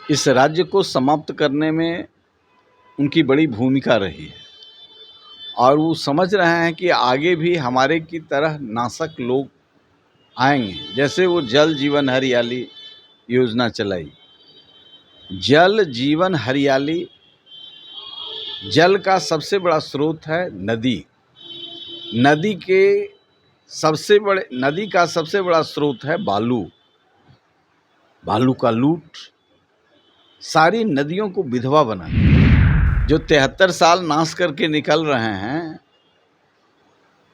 इस राज्य को समाप्त करने में उनकी बड़ी भूमिका रही है और वो समझ रहे हैं कि आगे भी हमारे की तरह नासक लोग आएंगे। जैसे वो जल जीवन हरियाली योजना चलाई। जल जीवन हरियाली, जल का सबसे बड़ा स्रोत है नदी। नदी का सबसे बड़ा स्रोत है बालू। बालू का लूट सारी नदियों को विधवा बना दिया। जो 73 साल नाश करके निकल रहे हैं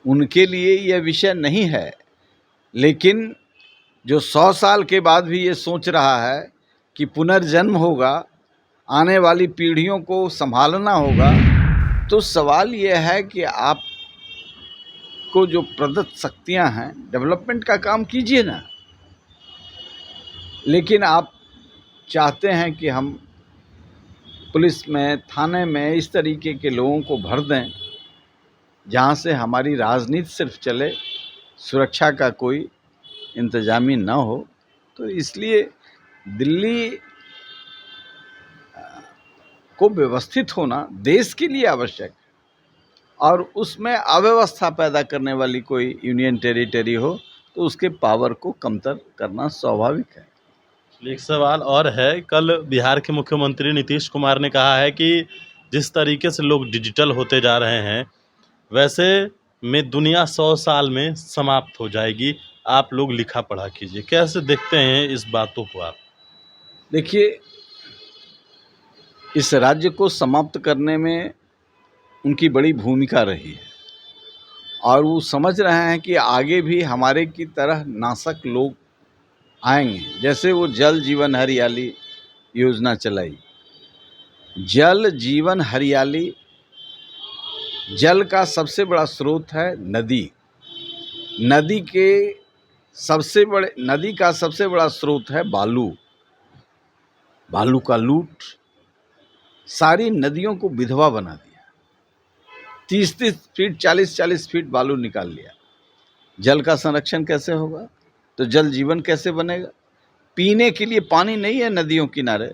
उनके लिए यह विषय नहीं है, लेकिन जो 100 साल के बाद भी ये सोच रहा है कि पुनर्जन्म होगा, आने वाली पीढ़ियों को संभालना होगा, तो सवाल ये है कि आप को जो प्रदत्त शक्तियां हैं, डेवलपमेंट का काम कीजिए ना। लेकिन आप चाहते हैं कि हम पुलिस में, थाने में इस तरीके के लोगों को भर दें जहां से हमारी राजनीति सिर्फ चले, सुरक्षा का कोई इंतजामी ना हो। तो इसलिए दिल्ली को व्यवस्थित होना देश के लिए आवश्यक है और उसमें अव्यवस्था पैदा करने वाली कोई यूनियन टेरिटरी हो तो उसके पावर को कमतर करना स्वाभाविक है। एक सवाल और है, कल बिहार के मुख्यमंत्री नीतीश कुमार ने कहा है कि जिस तरीके से लोग डिजिटल होते जा रहे हैं वैसे में दुनिया 100 साल में समाप्त हो जाएगी, आप लोग लिखा पढ़ा कीजिए। कैसे देखते हैं इस बातों को आप? देखिए, इस राज्य को समाप्त करने में उनकी बड़ी भूमिका रही है और वो समझ रहे हैं कि आगे भी हमारे की तरह नासक लोग आएंगे। जैसे वो जल जीवन हरियाली योजना चलाई। जल जीवन हरियाली, जल का सबसे बड़ा स्रोत है नदी। नदी का सबसे बड़ा स्रोत है बालू। बालू का लूट सारी नदियों को विधवा बना दिया। 30-30 फीट, 40-40 फीट बालू निकाल लिया। जल का संरक्षण कैसे होगा? तो जल जीवन कैसे बनेगा? पीने के लिए पानी नहीं है नदियों किनारे।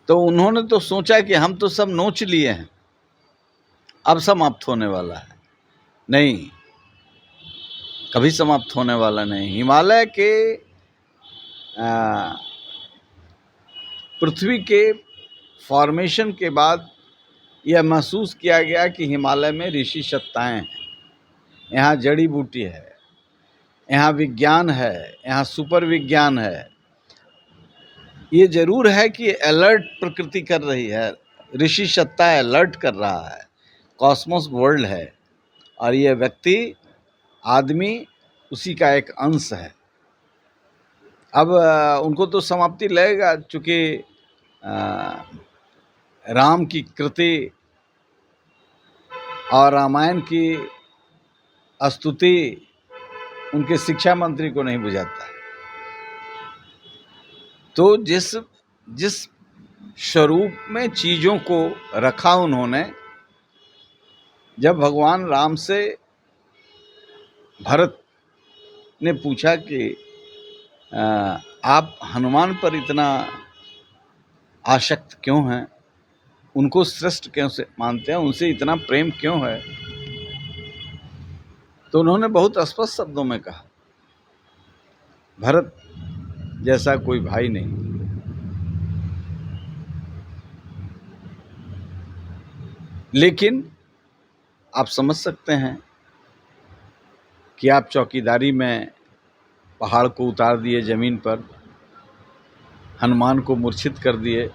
तो उन्होंने तो सोचा कि हम तो सब नोच लिए हैं, अब समाप्त होने वाला है। नहीं, कभी समाप्त होने वाला नहीं। हिमालय के पृथ्वी के फॉर्मेशन के बाद यह महसूस किया गया कि हिमालय में ऋषि सत्ताएं हैं। यहाँ जड़ी बूटी है, यहाँ विज्ञान है, यहाँ सुपर विज्ञान है। ये जरूर है कि अलर्ट प्रकृति कर रही है, ऋषि सत्ता अलर्ट कर रहा है, कॉस्मोस वर्ल्ड है और ये व्यक्ति, आदमी उसी का एक अंश है। अब उनको तो समाप्ति लगेगा, चूँकि राम की कृति और रामायण की स्तुति उनके शिक्षा मंत्री को नहीं बुझाता है। तो जिस स्वरूप में चीज़ों को रखा उन्होंने, जब भगवान राम से भरत ने पूछा कि आप हनुमान पर इतना आसक्त क्यों हैं, उनको श्रेष्ठ क्यों से मानते हैं, उनसे इतना प्रेम क्यों है, तो उन्होंने बहुत स्पष्ट शब्दों में कहा, भरत जैसा कोई भाई नहीं। लेकिन आप समझ सकते हैं कि आप चौकीदारी में पहाड़ को उतार दिए ज़मीन पर, हनुमान को मूर्छित कर दिए।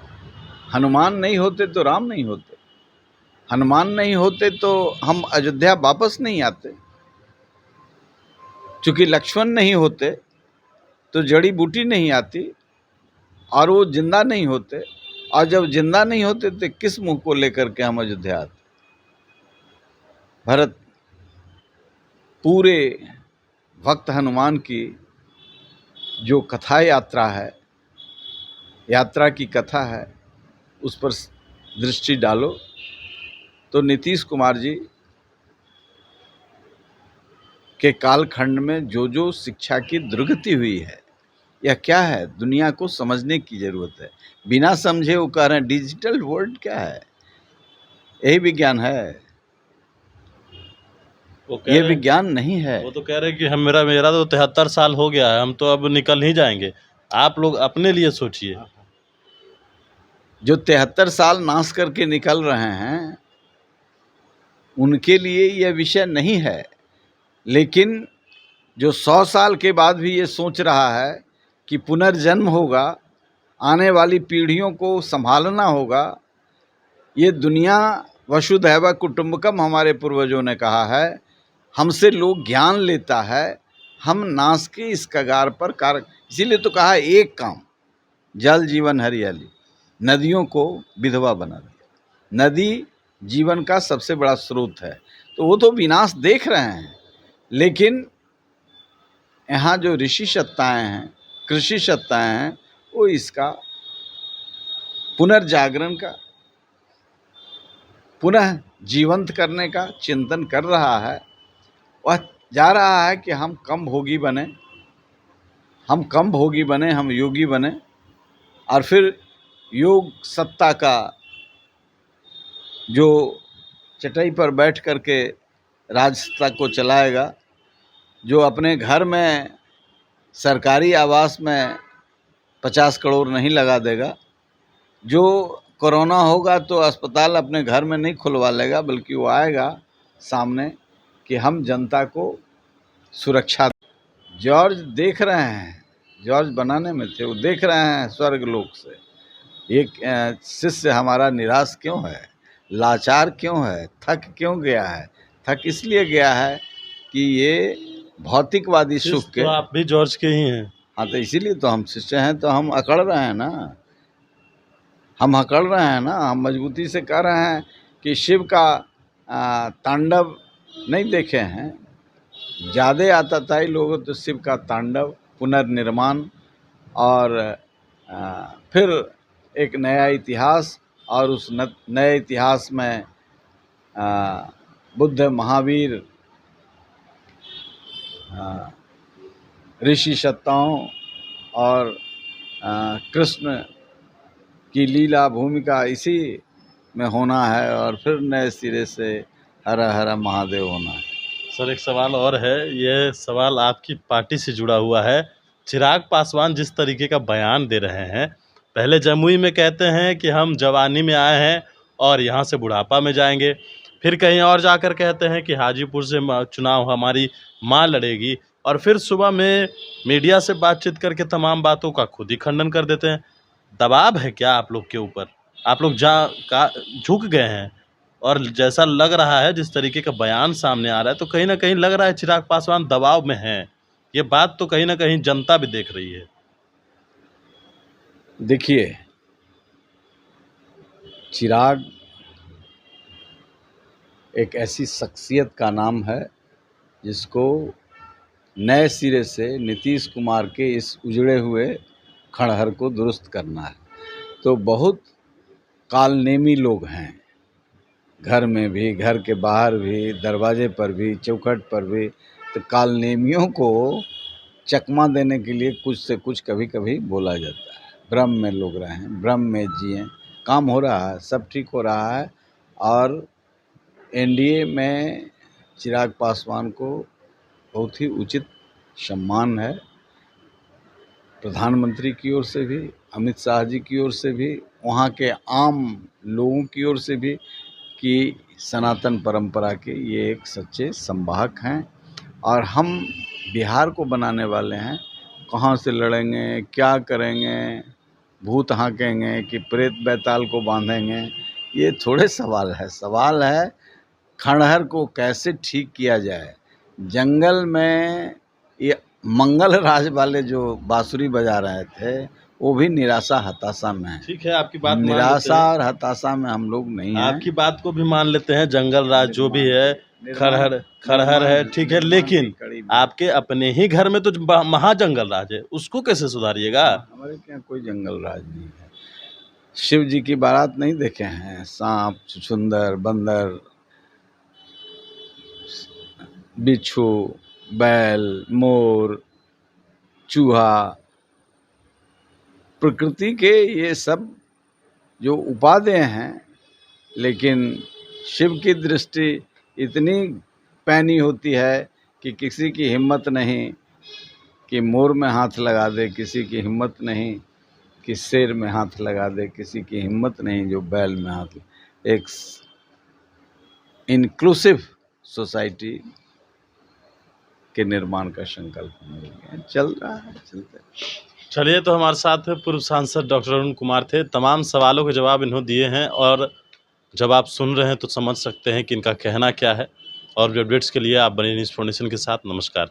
हनुमान नहीं होते तो राम नहीं होते, हनुमान नहीं होते तो हम अयोध्या वापस नहीं आते, क्योंकि लक्ष्मण नहीं होते तो जड़ी बूटी नहीं आती और वो जिंदा नहीं होते, और जब जिंदा नहीं होते तो किस मुंह को लेकर के हम अयोध्या आते। भरत पूरे भक्त हनुमान की जो कथा यात्रा है, यात्रा की कथा है, उस पर दृष्टि डालो तो नीतीश कुमार जी के कालखंड में जो शिक्षा की दुर्गति हुई है, या क्या है? दुनिया को समझने की ज़रूरत है। बिना समझे वो कह रहे हैं डिजिटल वर्ल्ड क्या है? यही विज्ञान है, वो कह ये रहे हैं, विज्ञान नहीं है। वो तो कह रहे हैं कि हम मेरा मेरा तो 73 साल हो गया है, हम तो अब निकल ही जाएंगे। आप लोग अपने लिए सोचिए। जो 73 साल नाश करके निकल रहे हैं, उनके लिए यह विषय नहीं है। लेकिन जो 100 साल के बाद भी ये सोच रहा है कि पुनर्जन्म होगा, आने वाली पीढ़ियों को संभालना होगा, ये दुनिया वसुधैव कुटुंबकम हमारे पूर्वजों ने कहा है। हमसे लोग ज्ञान लेता है, हम नाश के इस कगार पर कार्य, इसीलिए तो कहा एक काम, जल जीवन हरियाली, नदियों को विधवा बना दिया। नदी जीवन का सबसे बड़ा स्रोत है, तो वो तो विनाश देख रहे हैं, लेकिन यहाँ जो ऋषि सत्ताएं हैं, कृषि सत्ताएं हैं, वो इसका पुनर्जागरण का, पुनः जीवंत करने का चिंतन कर रहा है। वह जा रहा है कि हम कम भोगी बने, हम कम भोगी बने, हम योगी बने, और फिर योग सत्ता का जो चटाई पर बैठ कर के राजसत्ता को चलाएगा, जो अपने घर में सरकारी आवास में 50 करोड़ नहीं लगा देगा, जो कोरोना होगा तो अस्पताल अपने घर में नहीं खुलवा लेगा, बल्कि वो आएगा सामने कि हम जनता को सुरक्षा। जॉर्ज देख रहे हैं, जॉर्ज बनाने में थे, वो देख रहे हैं स्वर्ग लोक से एक शिष्य हमारा निराश क्यों है, लाचार क्यों है, थक क्यों गया है। थक इसलिए गया है कि ये भौतिकवादी सुख के, तो आप भी जॉर्ज के ही हैं। हाँ, तो इसीलिए तो हम शिष्य हैं, तो हम अकड़ रहे हैं ना, हम अकड़ रहे हैं ना, हम मजबूती से कह रहे हैं कि शिव का तांडव नहीं देखे हैं, ज़्यादा आताताई लोग तो शिव का तांडव, पुनर्निर्माण, और फिर एक नया इतिहास, और उस नए इतिहास में बुद्ध, महावीर, ऋषि सत्ताओं और कृष्ण की लीला भूमिका इसी में होना है, और फिर नए सिरे से हर हर महादेव होना है। सर एक सवाल और है, ये सवाल आपकी पार्टी से जुड़ा हुआ है। चिराग पासवान जिस तरीके का बयान दे रहे हैं, पहले जमुई में कहते हैं कि हम जवानी में आए हैं और यहाँ से बुढ़ापा में जाएंगे, फिर कहीं और जाकर कहते हैं कि हाजीपुर से चुनाव हमारी माँ लड़ेगी, और फिर सुबह में मीडिया से बातचीत करके तमाम बातों का खुद ही खंडन कर देते हैं। दबाव है क्या आप लोग के ऊपर? आप लोग झुक गए हैं? और जैसा लग रहा है, जिस तरीके का बयान सामने आ रहा है, तो कहीं ना कहीं लग रहा है चिराग पासवान दबाव में हैं। ये बात तो कहीं ना कहीं जनता भी देख रही है। देखिए, चिराग एक ऐसी शख्सियत का नाम है जिसको नए सिरे से नीतीश कुमार के इस उजड़े हुए खंडहर को दुरुस्त करना है। तो बहुत कालनेमी लोग हैं, घर में भी, घर के बाहर भी, दरवाजे पर भी, चौखट पर भी। तो कालनेमियों को चकमा देने के लिए कुछ से कुछ कभी कभी बोला जाता है। भ्रम में लोग रहें, भ्रम में जिएं, काम हो रहा है, सब ठीक हो रहा है। और एनडीए में चिराग पासवान को बहुत ही उचित सम्मान है, प्रधानमंत्री की ओर से भी, अमित शाह जी की ओर से भी, वहाँ के आम लोगों की ओर से भी, कि सनातन परंपरा के ये एक सच्चे संवाहक हैं, और हम बिहार को बनाने वाले हैं। कहाँ से लड़ेंगे, क्या करेंगे, भूत हाँकेंगे कि प्रेत बैताल को बांधेंगे, ये थोड़े सवाल है। सवाल है खंडहर को कैसे ठीक किया जाए। जंगल में ये मंगल राज वाले जो बांसुरी बजा रहे थे, वो भी निराशा हताशा में है। ठीक है, आपकी बात मान लेते निराशा हैं। और हताशा में हम लोग नहीं हैं। आपकी बात को भी मान लेते हैं, जंगल राज जो भी है, खरहर है, ठीक है, लेकिन आपके अपने ही घर में तो महाजंगल राज है, उसको कैसे सुधारिएगा? हमारे यहाँ कोई जंगल राज नहीं है। शिव जी की बारात नहीं देखे हैं? सांप, छुछुंदर, बंदर, बिच्छू, बैल, मोर, चूहा, प्रकृति के ये सब जो उपादेय हैं, लेकिन शिव की दृष्टि इतनी पैनी होती है कि किसी की हिम्मत नहीं कि मोर में हाथ लगा दे, किसी की हिम्मत नहीं कि शेर में हाथ लगा दे, किसी की हिम्मत नहीं जो बैल में हाथ। एक इंक्लूसिव सोसाइटी के निर्माण का संकल्प मिल गया, चल रहा है, चलते। चलिए, तो हमारे साथ पूर्व सांसद डॉक्टर अरुण कुमार थे। तमाम सवालों के जवाब इन्होंने दिए हैं और जब आप सुन रहे हैं तो समझ सकते हैं कि इनका कहना क्या है। और अपडेट्स के लिए आप बने न्यूज़ फाउंडेशन के साथ। नमस्कार।